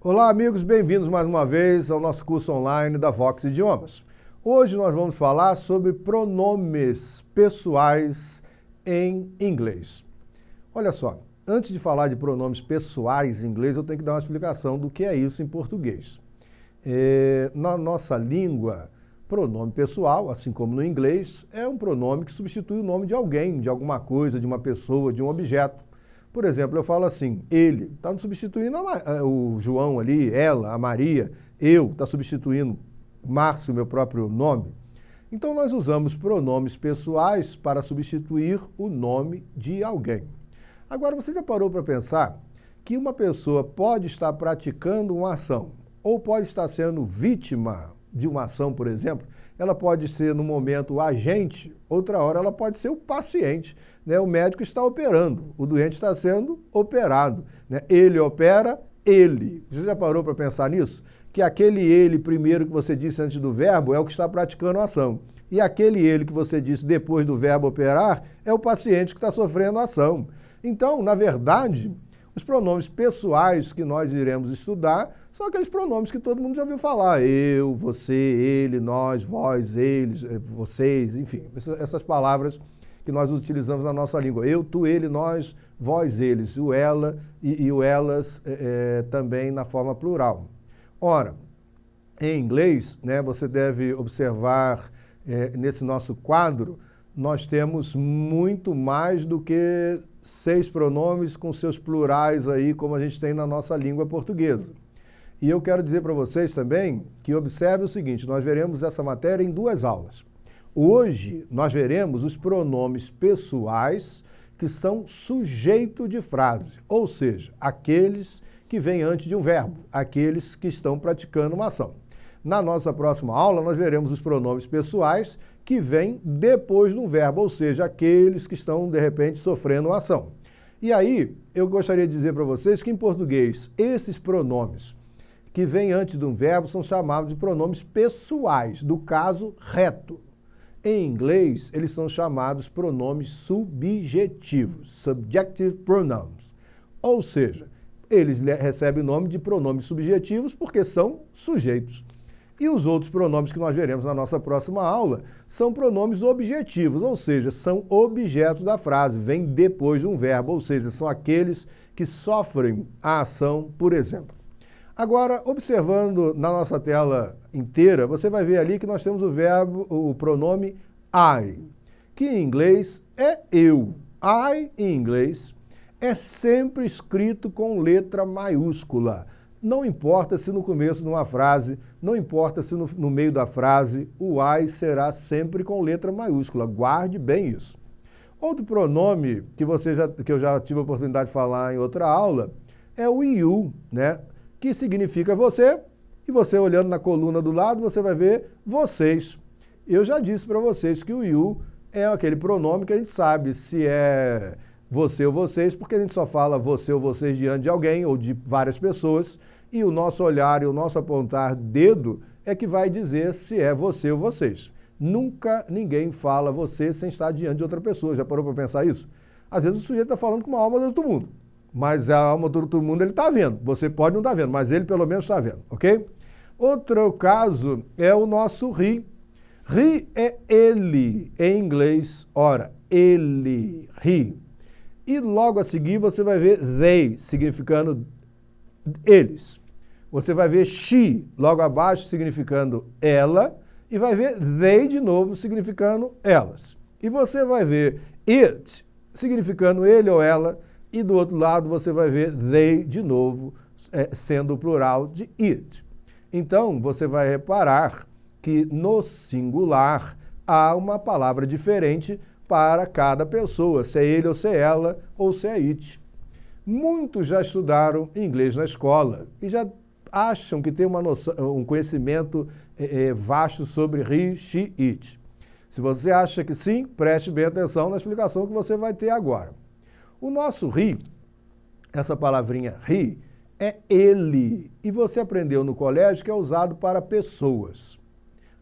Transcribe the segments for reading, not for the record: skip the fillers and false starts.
Olá, amigos, bem-vindos mais uma vez ao nosso curso online da Vox Idiomas. Hoje nós vamos falar sobre pronomes pessoais em inglês. Olha só, antes de falar de pronomes pessoais em inglês, eu tenho que dar uma explicação do que é isso em português. Na nossa língua, pronome pessoal, assim como no inglês, é um pronome que substitui o nome de alguém, de alguma coisa, de uma pessoa, de um objeto. Por exemplo, eu falo assim, ele, está substituindo o João ali, ela, a Maria, eu, está substituindo Márcio, meu próprio nome. Então, nós usamos pronomes pessoais para substituir o nome de alguém. Agora, você já parou para pensar que uma pessoa pode estar praticando uma ação ou pode estar sendo vítima de uma ação, por exemplo? Ela pode ser, no momento, o agente, outra hora ela pode ser o paciente. Né? O médico está operando, o doente está sendo operado. Né? Ele opera, ele. Você já parou para pensar nisso? Que aquele ele primeiro que você disse antes do verbo é o que está praticando a ação. E aquele ele que você disse depois do verbo operar é o paciente que está sofrendo a ação. Então, na verdade, os pronomes pessoais que nós iremos estudar são aqueles pronomes que todo mundo já ouviu falar. Eu, você, ele, nós, vós, eles, vocês, enfim, essas palavras que nós utilizamos na nossa língua. Eu, tu, ele, nós, vós, eles, o ela e o elas também na forma plural. Ora, em inglês, né, você deve observar nesse nosso quadro, nós temos muito mais do que 6 pronomes com seus plurais aí, como a gente tem na nossa língua portuguesa. E eu quero dizer para vocês também que observe o seguinte, nós veremos essa matéria em 2 aulas. Hoje, nós veremos os pronomes pessoais que são sujeito de frase, ou seja, aqueles que vêm antes de um verbo, aqueles que estão praticando uma ação. Na nossa próxima aula, nós veremos os pronomes pessoais que vêm depois de um verbo, ou seja, aqueles que estão, de repente, sofrendo uma ação. E aí, eu gostaria de dizer para vocês que, em português, esses pronomes que vêm antes de um verbo são chamados de pronomes pessoais, do caso reto. Em inglês, eles são chamados pronomes subjetivos, subjective pronouns. Ou seja, eles recebem o nome de pronomes subjetivos porque são sujeitos. E os outros pronomes que nós veremos na nossa próxima aula são pronomes objetivos, ou seja, são objetos da frase, vêm depois de um verbo, ou seja, são aqueles que sofrem a ação, por exemplo. Agora, observando na nossa tela inteira, você vai ver ali que nós temos o pronome I, que em inglês é eu. I, em inglês, é sempre escrito com letra maiúscula. Não importa se no começo de uma frase, não importa se no meio da frase, o I será sempre com letra maiúscula. Guarde bem isso. Outro pronome que eu já tive a oportunidade de falar em outra aula é o you, né? Que significa você, e você olhando na coluna do lado, você vai ver vocês. Eu já disse para vocês que o you é aquele pronome que a gente sabe se é você ou vocês, porque a gente só fala você ou vocês diante de alguém ou de várias pessoas, e o nosso olhar e o nosso apontar dedo é que vai dizer se é você ou vocês. Nunca ninguém fala você sem estar diante de outra pessoa. Já parou para pensar isso? Às vezes o sujeito está falando com uma alma do outro mundo. Mas a alma do outro mundo ele está vendo. Você pode não estar vendo, mas ele pelo menos está vendo, ok? Outro caso é o nosso he. He é ele, em inglês. Ora, ele, he. E logo a seguir você vai ver they, significando eles. Você vai ver she, logo abaixo, significando ela. E vai ver they de novo, significando elas. E você vai ver it, significando ele ou ela. E do outro lado você vai ver they de novo, sendo o plural de it. Então, você vai reparar que no singular há uma palavra diferente para cada pessoa, se é ele ou se é ela, ou se é it. Muitos já estudaram inglês na escola e já acham que tem um conhecimento vasto sobre he, she, it. Se você acha que sim, preste bem atenção na explicação que você vai ter agora. O nosso he, essa palavrinha he, é ele. E você aprendeu no colégio que é usado para pessoas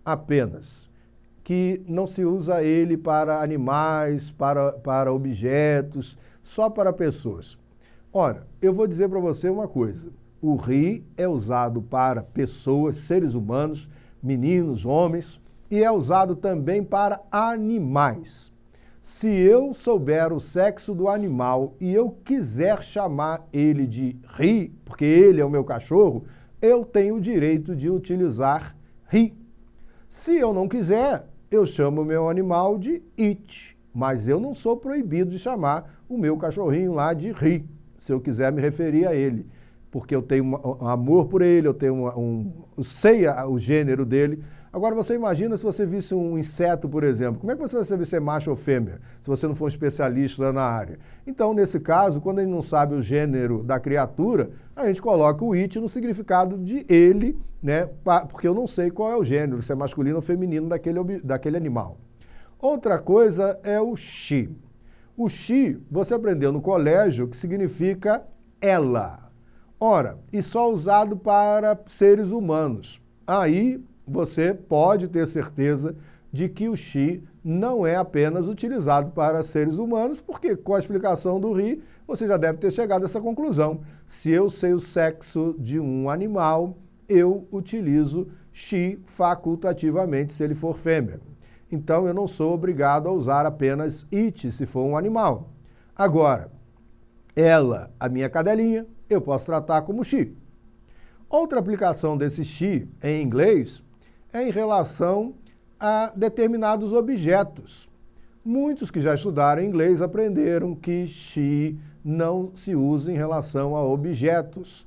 apenas. Que não se usa ele para animais, para objetos, só para pessoas. Ora, eu vou dizer para você uma coisa. O he é usado para pessoas, seres humanos, meninos, homens, e é usado também para animais. Se eu souber o sexo do animal e eu quiser chamar ele de he, porque ele é o meu cachorro, eu tenho o direito de utilizar he. Se eu não quiser, eu chamo o meu animal de it, mas eu não sou proibido de chamar o meu cachorrinho lá de he, se eu quiser me referir a ele, porque eu tenho um amor por ele, eu tenho eu sei o gênero dele. Agora você imagina se você visse um inseto, por exemplo, como é que você vai saber se é macho ou fêmea, se você não for um especialista na área? Então, nesse caso, quando a gente não sabe o gênero da criatura, a gente coloca o it no significado de ele, né? Porque eu não sei qual é o gênero, se é masculino ou feminino daquele animal. Outra coisa é o she. O she, você aprendeu no colégio, que significa ela. Ora, e só usado para seres humanos. Aí você pode ter certeza de que o she não é apenas utilizado para seres humanos, porque com a explicação do he, você já deve ter chegado a essa conclusão. Se eu sei o sexo de um animal, eu utilizo she facultativamente se ele for fêmea. Então eu não sou obrigado a usar apenas it se for um animal. Agora, ela, a minha cadelinha, eu posso tratar como she. Outra aplicação desse she em inglês é em relação a determinados objetos. Muitos que já estudaram inglês aprenderam que she não se usa em relação a objetos,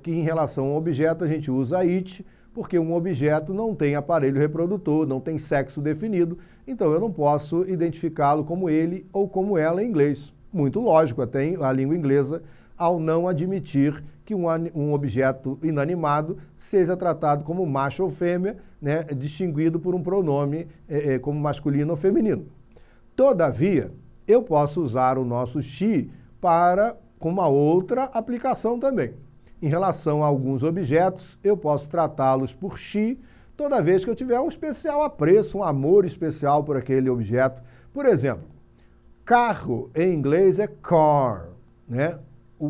que em relação a objeto a gente usa it, porque um objeto não tem aparelho reprodutor, não tem sexo definido, então eu não posso identificá-lo como ele ou como ela em inglês. Muito lógico, até a língua inglesa, ao não admitir que um objeto inanimado seja tratado como macho ou fêmea, né, distinguido por um pronome como masculino ou feminino. Todavia, eu posso usar o nosso she com uma outra aplicação também. Em relação a alguns objetos, eu posso tratá-los por she toda vez que eu tiver um especial apreço, um amor especial por aquele objeto. Por exemplo, carro em inglês é car, né?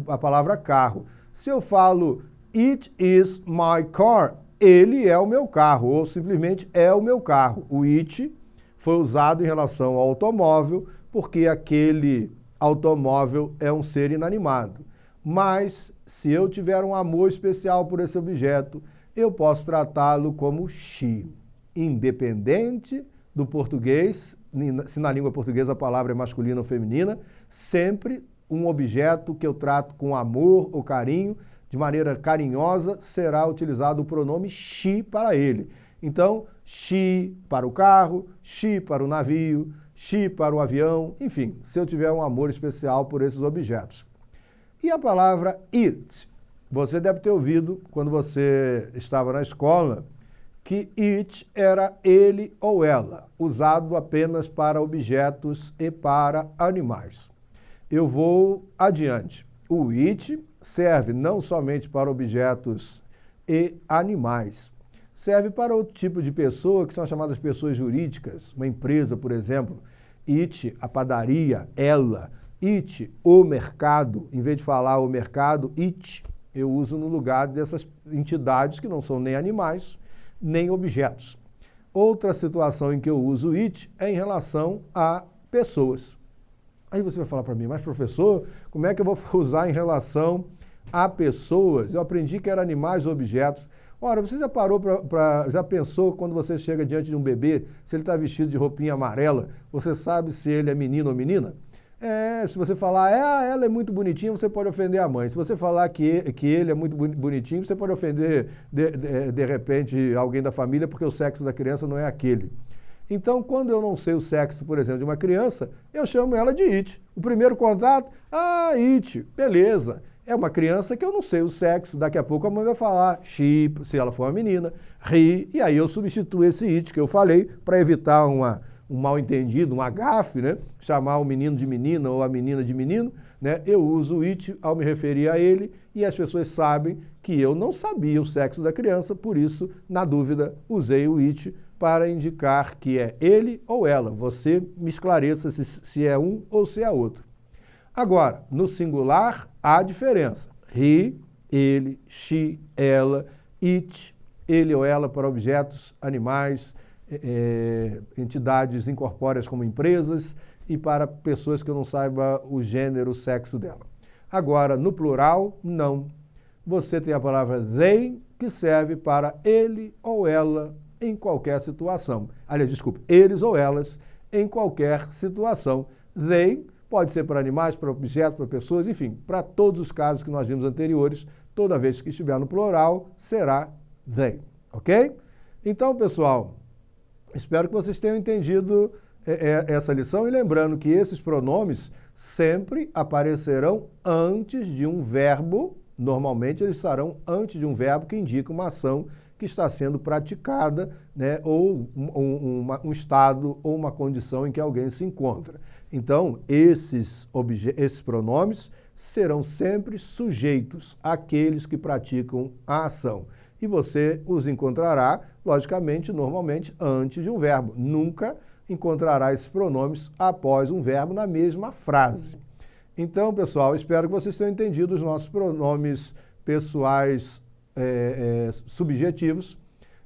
A palavra carro. Se eu falo it is my car, ele é o meu carro, ou simplesmente é o meu carro. O it foi usado em relação ao automóvel, porque aquele automóvel é um ser inanimado. Mas, se eu tiver um amor especial por esse objeto, eu posso tratá-lo como she. Independente do português, se na língua portuguesa a palavra é masculina ou feminina, sempre um objeto que eu trato com amor ou carinho, de maneira carinhosa, será utilizado o pronome she para ele. Então, she para o carro, she para o navio, she para o avião, enfim, se eu tiver um amor especial por esses objetos. E a palavra it? Você deve ter ouvido, quando você estava na escola, que it era ele ou ela, usado apenas para objetos e para animais. Eu vou adiante. O it serve não somente para objetos e animais, serve para outro tipo de pessoa, que são chamadas pessoas jurídicas, uma empresa, por exemplo. It, a padaria, ela. It, o mercado. Em vez de falar o mercado, it, eu uso no lugar dessas entidades que não são nem animais, nem objetos. Outra situação em que eu uso it é em relação a pessoas. Aí você vai falar para mim, mas professor, como é que eu vou usar em relação a pessoas? Eu aprendi que eram animais ou objetos. Ora, você já parou já pensou quando você chega diante de um bebê, se ele está vestido de roupinha amarela, você sabe se ele é menino ou menina? Se você falar, ela é muito bonitinha, você pode ofender a mãe. Se você falar que ele é muito bonitinho, você pode ofender, de repente, alguém da família, porque o sexo da criança não é aquele. Então, quando eu não sei o sexo, por exemplo, de uma criança, eu chamo ela de it. O primeiro contato, it, beleza. É uma criança que eu não sei o sexo, daqui a pouco a mãe vai falar she, se ela for uma menina, he, e aí eu substituo esse it que eu falei para evitar um mal-entendido, um gafe, né? Chamar o menino de menina ou a menina de menino, né? Eu uso o it ao me referir a ele e as pessoas sabem que eu não sabia o sexo da criança, por isso, na dúvida, usei o it para indicar que é ele ou ela. Você me esclareça se é um ou se é outro. Agora, no singular, há diferença. He ele, she, ela, it, ele ou ela para objetos, animais, entidades incorpóreas como empresas e para pessoas que eu não saiba o gênero, o sexo dela. Agora, no plural, não. Você tem a palavra they, que serve para ele ou ela em qualquer situação. Aliás, desculpe, eles ou elas em qualquer situação. They pode ser para animais, para objetos, para pessoas, enfim, para todos os casos que nós vimos anteriores, toda vez que estiver no plural, será they, ok? Então, pessoal, espero que vocês tenham entendido essa lição e lembrando que esses pronomes sempre aparecerão antes de um verbo, normalmente eles estarão antes de um verbo que indica uma ação que está sendo praticada, né, ou um estado ou uma condição em que alguém se encontra. Então, esses pronomes serão sempre sujeitos àqueles que praticam a ação. E você os encontrará, logicamente, normalmente, antes de um verbo. Nunca encontrará esses pronomes após um verbo na mesma frase. Então, pessoal, espero que vocês tenham entendido os nossos pronomes pessoais subjetivos.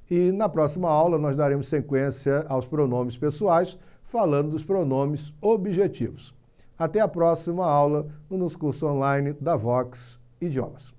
E na próxima aula nós daremos sequência aos pronomes pessoais, falando dos pronomes objetivos. Até a próxima aula no nosso curso online da Vox Idiomas.